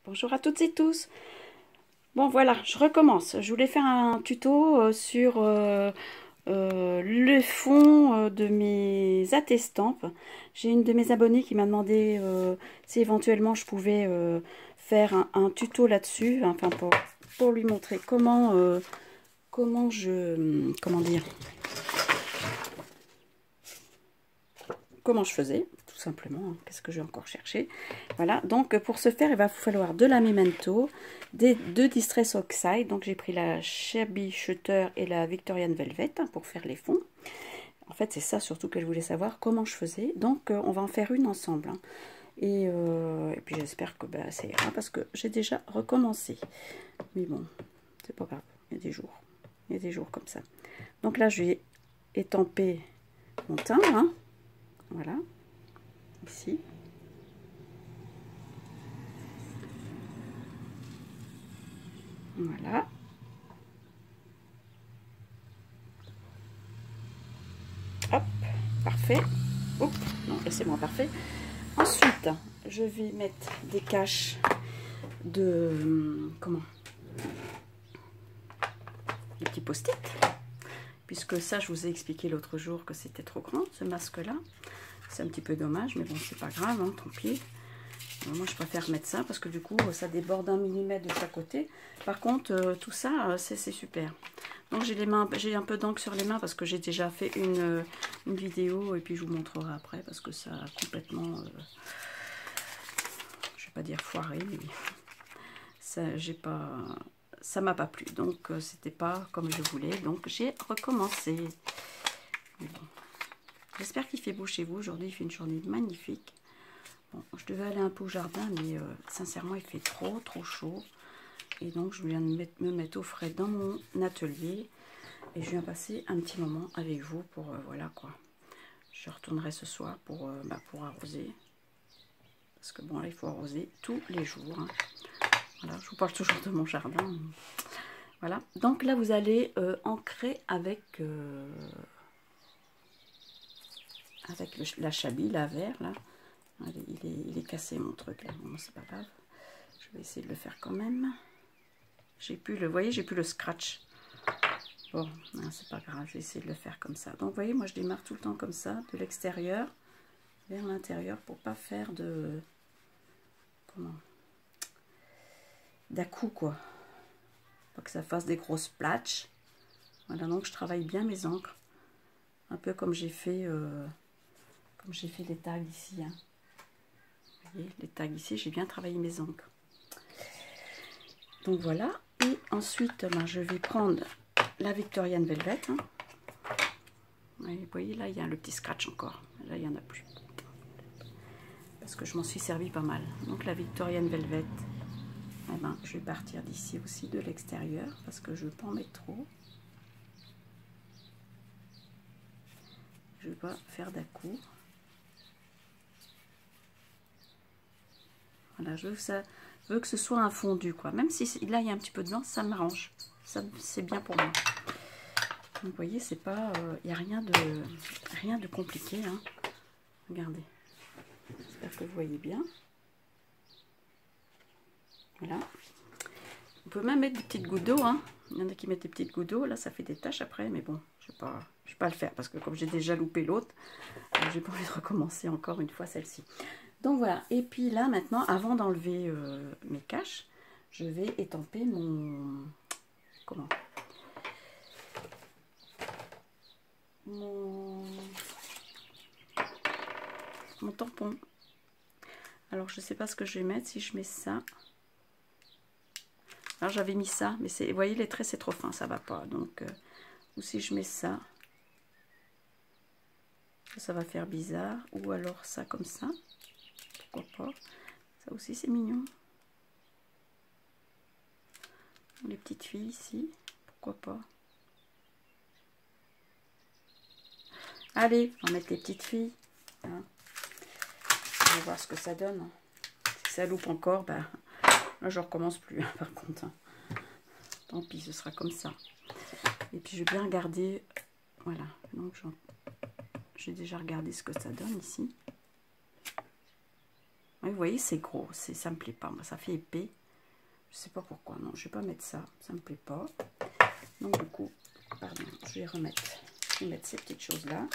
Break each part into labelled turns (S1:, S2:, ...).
S1: Bonjour à toutes et tous. Bon voilà, je recommence. Je voulais faire un tuto sur le fond de mes attestampes. J'ai une de mes abonnées qui m'a demandé si éventuellement je pouvais faire un tuto là-dessus, enfin pour lui montrer comment comment je faisais, tout simplement. Hein. Qu'est-ce que j'ai encore cherché? Voilà, donc pour ce faire, il va vous falloir de la Memento, deux Distress Oxide. Donc j'ai pris la Shabby Shutter et la Victorian Velvet hein, pour faire les fonds. En fait, c'est ça surtout que je voulais savoir comment je faisais. Donc on va en faire une ensemble. Hein. Et puis j'espère que ça ira parce que j'ai déjà recommencé. Mais bon, c'est pas grave, il y a des jours. Il y a des jours comme ça. Donc là, je vais étamper mon teint. Hein. Voilà, ici. Voilà. Hop, parfait. Oups, non, laissez-moi parfait. Ensuite, je vais mettre des caches de... Comment? Des petits post-it. Puisque ça, je vous ai expliqué l'autre jour que c'était trop grand, ce masque-là. C'est un petit peu dommage, mais bon, c'est pas grave, hein, tant pis. Moi, je préfère mettre ça parce que du coup, ça déborde 1 millimètre de chaque côté. Par contre, tout ça, c'est super. Donc, j'ai un peu d'encre sur les mains parce que j'ai déjà fait une vidéo et puis je vous montrerai après parce que ça a complètement, je vais pas dire foiré, mais ça m'a pas plu. Donc, c'était pas comme je voulais. Donc, j'ai recommencé. Bon. J'espère qu'il fait beau chez vous. Aujourd'hui, il fait une journée magnifique. Bon, je devais aller un peu au jardin, mais sincèrement, il fait trop chaud. Et donc, je viens de me mettre au frais dans mon atelier. Et je viens passer un petit moment avec vous pour, voilà quoi. Je retournerai ce soir pour arroser. Parce que bon, là, il faut arroser tous les jours. Hein. Voilà, je vous parle toujours de mon jardin. Voilà. Donc là, vous allez ancrer avec la Shabby, la vert, là. Allez, il est cassé mon truc, là. Bon, c'est pas grave. Je vais essayer de le faire quand même. J'ai plus le, vous voyez, j'ai plus le scratch. Bon, c'est pas grave, je vais essayer de le faire comme ça. Donc, vous voyez, moi, je démarre tout le temps comme ça, de l'extérieur vers l'intérieur, pour pas faire de... Comment? D'à-coup, quoi. Pas que ça fasse des grosses platchs. Voilà, donc je travaille bien mes encres. Un peu comme j'ai fait les tags ici. Hein. Vous voyez, les tags ici, j'ai bien travaillé mes encres. Donc voilà. Et ensuite, je vais prendre la Victorian Velvet. Hein. Vous voyez, là, il y a le petit scratch encore. Là, il n'y en a plus. Parce que je m'en suis servi pas mal. Donc la Victorian Velvet, je vais partir d'ici aussi, de l'extérieur, parce que je ne veux pas en mettre trop. Je ne vais pas faire d'à-coup. Voilà, je veux que ce soit un fondu, quoi. Même si là, il y a un petit peu de blanc, ça m'arrange. C'est bien pour moi. Donc, vous voyez, c'est pas... Il n'y a rien de compliqué. Hein. Regardez. J'espère que vous voyez bien. Voilà. On peut même mettre des petites gouttes d'eau. Hein. Il y en a qui mettent des petites gouttes d'eau. Là, ça fait des taches après. Mais bon, je ne vais pas le faire. Parce que comme j'ai déjà loupé l'autre, j'ai pas envie de recommencer encore une fois celle-ci. Donc voilà. Et puis là, maintenant, avant d'enlever mes caches, je vais étamper mon... Comment? Mon tampon. Alors, je ne sais pas ce que je vais mettre. Si je mets ça... Alors j'avais mis ça, mais vous voyez les traits c'est trop fin, ça va pas. Donc, ou si je mets ça, ça va faire bizarre. Ou alors ça comme ça, pourquoi pas. Ça aussi c'est mignon. Les petites filles ici, pourquoi pas. Allez, on va mettre les petites filles. Hein. On va voir ce que ça donne. Si ça loupe encore, là je recommence plus par contre. Hein. Tant pis, ce sera comme ça. Et puis je vais bien regarder. Voilà, donc j'ai déjà regardé ce que ça donne ici. Oui, vous voyez, c'est gros, ça me plaît pas, moi, ça fait épais. Je sais pas pourquoi, non, je vais pas mettre ça, ça me plaît pas. Donc du coup, pardon, je vais mettre ces petites choses-là,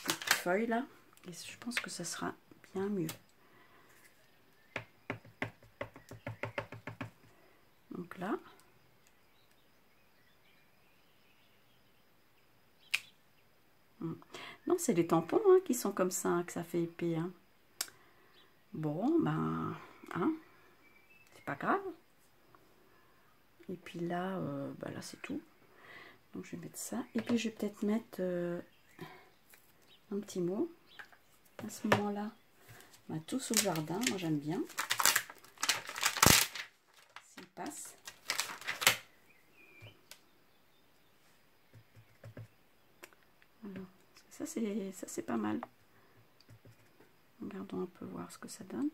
S1: ces petites feuilles là, et je pense que ça sera bien mieux. Donc là, non, c'est les tampons hein, qui sont comme ça, que ça fait épais. Hein. Bon, ben, hein, c'est pas grave. Et puis là, ben là c'est tout. Donc je vais mettre ça. Et puis je vais peut-être mettre un petit mot. À ce moment-là, ben, tous au jardin, moi j'aime bien. S'il passe. Alors, ça c'est pas mal. Regardons un peu voir ce que ça donne.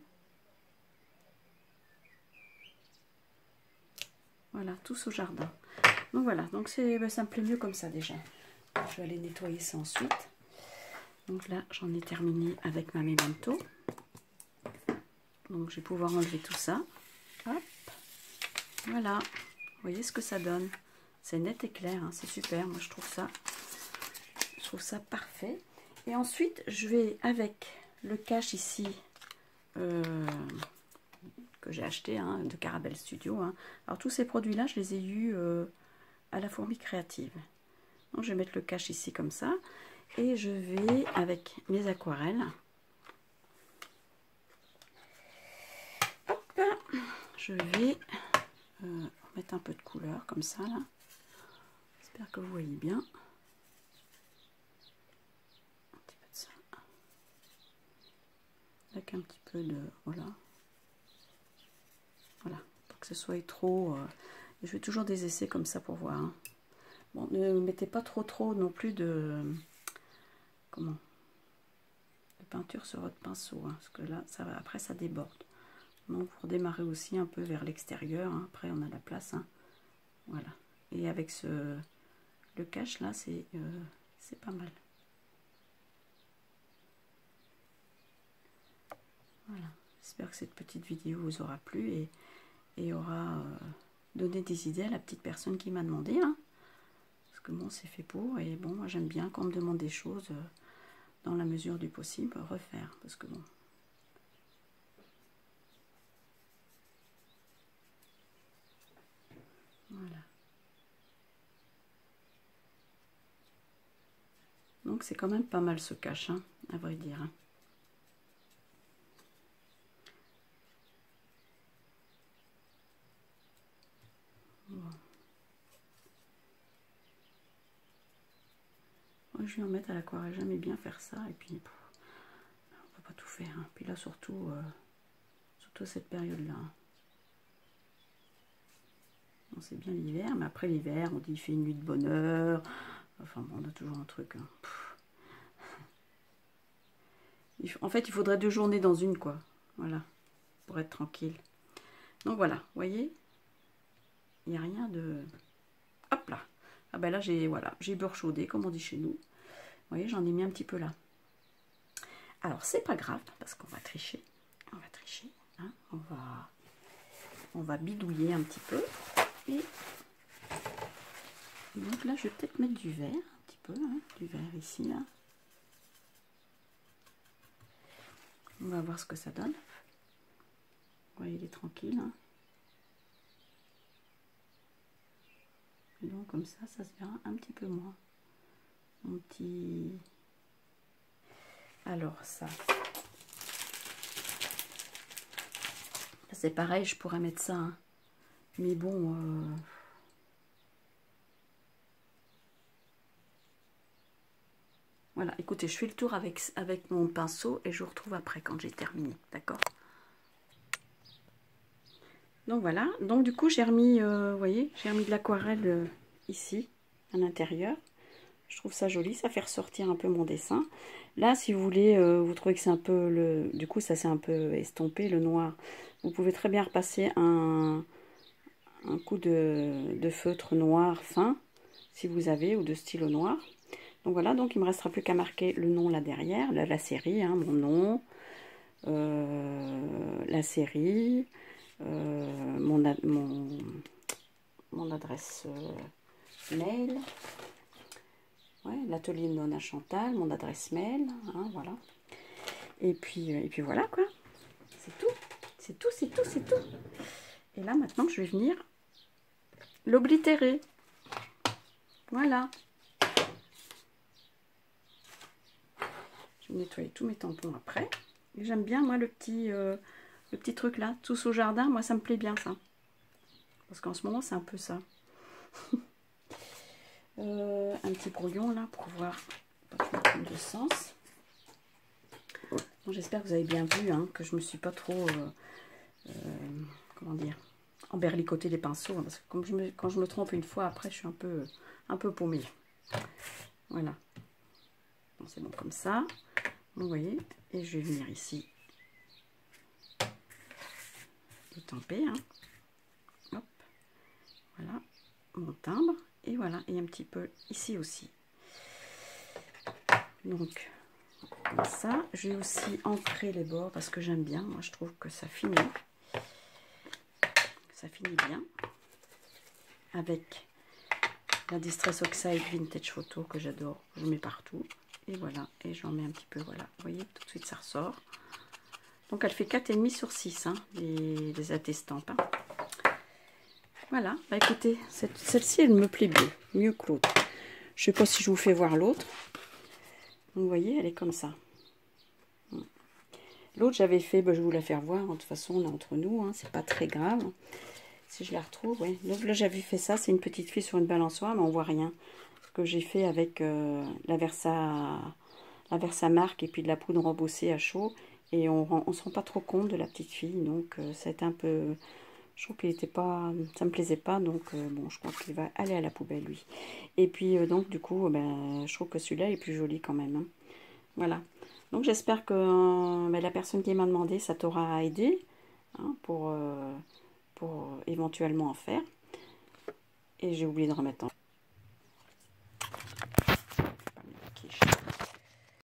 S1: Voilà, tous au jardin. Donc voilà, donc ça me plaît mieux comme ça déjà. Je vais aller nettoyer ça ensuite. Donc là, j'en ai terminé avec ma memento. Donc je vais pouvoir enlever tout ça. Hop. Voilà. Vous voyez ce que ça donne. C'est net et clair, hein, c'est super. Moi je trouve ça parfait. Et ensuite, je vais avec le cache ici que j'ai acheté hein, de Caramel Studio. Hein. Alors tous ces produits-là, je les ai eus à la Fourmi Créative. Donc je vais mettre le cache ici comme ça. Et je vais, avec mes aquarelles, hop, je vais mettre un peu de couleur comme ça là. J'espère que vous voyez bien. Un petit peu de ça. Avec un petit peu de... Voilà. Voilà. Pas que ce soit trop... je fais toujours des essais comme ça pour voir. Hein. Bon, ne mettez pas trop non plus de... Comment? De peinture sur votre pinceau. Hein, parce que là, après ça déborde. Donc vous redémarrez aussi un peu vers l'extérieur. Hein, après on a la place. Hein. Voilà. Et avec le cache là, c'est pas mal. Voilà. J'espère que cette petite vidéo vous aura plu et aura donné des idées à la petite personne qui m'a demandé. Hein. Parce que bon, c'est fait pour. Et bon, moi j'aime bien quand on me demande des choses dans la mesure du possible, refaire. Parce que bon. Voilà. Donc c'est quand même pas mal ce cache, hein, à vrai dire. Hein. Bon. Moi, je vais en mettre à l'aquarelle, j'aimais bien faire ça. Et puis, on peut pas tout faire. Hein. Puis là, surtout cette période-là. Hein. Bon, c'est bien l'hiver, mais après l'hiver, on dit il fait une nuit de bonheur. Enfin, bon, on a toujours un truc. Hein. En fait, il faudrait 2 journées dans une, quoi. Voilà, pour être tranquille. Donc voilà, vous voyez, il n'y a rien de... Hop là. Ah ben là, j'ai beurre chaudé, comme on dit chez nous. Vous voyez, j'en ai mis un petit peu là. Alors, c'est pas grave, parce qu'on va tricher. On va tricher. Hein, on va bidouiller un petit peu. Et donc là, je vais peut-être mettre du vert, un petit peu. Hein, du vert ici, là. On va voir ce que ça donne. Vous voyez, il est tranquille. Hein. Et donc comme ça se verra un petit peu moins. Mon petit... Alors ça. C'est pareil, je pourrais mettre ça. Hein. Mais bon... Voilà, écoutez, je fais le tour avec mon pinceau et je vous retrouve après quand j'ai terminé. D'accord? Donc voilà, donc du coup j'ai remis, vous voyez, j'ai remis de l'aquarelle ici, à l'intérieur. Je trouve ça joli, ça fait ressortir un peu mon dessin. Là, si vous voulez, vous trouvez que c'est un peu, du coup ça s'est un peu estompé, le noir. Vous pouvez très bien repasser un coup de feutre noir fin, si vous avez, ou de stylo noir. Donc voilà, donc il ne me restera plus qu'à marquer le nom là derrière, la série, hein, mon nom. la série, mon adresse mail, ouais, l'atelier de Nona Chantal, mon adresse mail, hein, voilà. Et puis voilà quoi, c'est tout, c'est tout, c'est tout, c'est tout. Et là maintenant je vais venir l'oblitérer, voilà. Je vais nettoyer tous mes tampons après. J'aime bien moi le petit truc là, tous au jardin, moi ça me plaît bien ça. Parce qu'en ce moment c'est un peu ça. Un petit brouillon là pour voir de sens. Bon, j'espère que vous avez bien vu hein, que je me suis pas trop comment dire, emberlicoté des pinceaux hein, parce que comme quand je me trompe une fois après je suis un peu paumée. Voilà. Bon, c'est bon comme ça. Vous voyez, et je vais venir ici étamper hein. Hop, voilà mon timbre et voilà, et un petit peu ici aussi. Donc comme ça, je vais aussi ancrer les bords parce que j'aime bien, moi je trouve que ça finit bien avec la Distress Oxide Vintage Photo que j'adore, je mets partout et voilà, et j'en mets un petit peu, voilà, vous voyez, tout de suite ça ressort. Donc elle fait 4,5 sur 6 hein, les attestants hein. Voilà, bah écoutez, celle-ci elle me plaît bien, mieux que l'autre. Je sais pas si je vous fais voir l'autre. Vous voyez, elle est comme ça. L'autre j'avais fait, bah, je vais vous la faire voir, de toute façon on est entre nous, hein, c'est pas très grave. Si je la retrouve, oui. Donc là j'avais fait ça, c'est une petite fille sur une balançoire, mais on voit rien. Ce que j'ai fait avec la Versamark et puis de la poudre embossée à chaud. Et on se rend pas trop compte de la petite fille, donc ça a été un peu... Je trouve qu'il était pas... Ça me plaisait pas, donc bon, je crois qu'il va aller à la poubelle, lui. Et puis donc du coup, ben, je trouve que celui-là est plus joli quand même. Hein. Voilà. Donc j'espère que ben, la personne qui m'a demandé, ça t'aura aidé hein, pour éventuellement en faire. Et j'ai oublié de remettre en...